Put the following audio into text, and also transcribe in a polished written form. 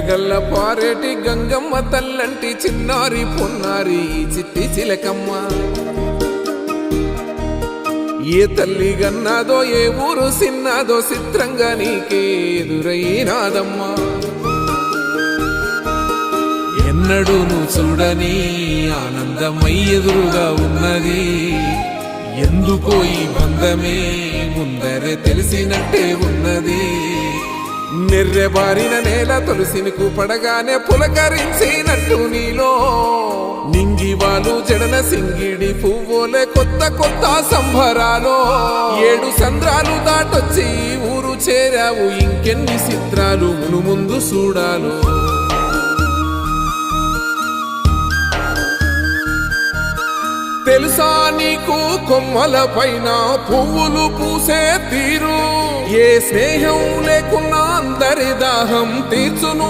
గల్ల పారేటి గంగమ్మ తల్లంటి చిన్నారి పొన్నారి చిట్టి చిలకమ్మ ఏ తల్లి గన్నాదో ఏ ఊరు సిన్నాదో చిత్రంగా నీకే ఎదురైనాదమ్మా ఎన్నడూ నువ్వు చూడని ఆనందమై ఎదురుగా ఉన్నది ఎందుకో ఈ బంధమే ముందరే తెలిసినట్టే ఉన్నది నెర్రెబారిన నేల తులసినికు పడగానే పులకరించినట్టు నీలో నింగివాలు జడన సింగిడి పువ్వులే కొత్త కొత్త సంబరాలో 7 సంద్రాలు దాటొచ్చి ఊరు చేరావు ఇంకెన్ని చిత్రాలు మును ముందు చూడాలో తెలుసా నీకు కొమ్మల పైన పువ్వులు పూసే తీరు ఏ స్నేహం లేకున్నా అందరి దాహం తీర్చును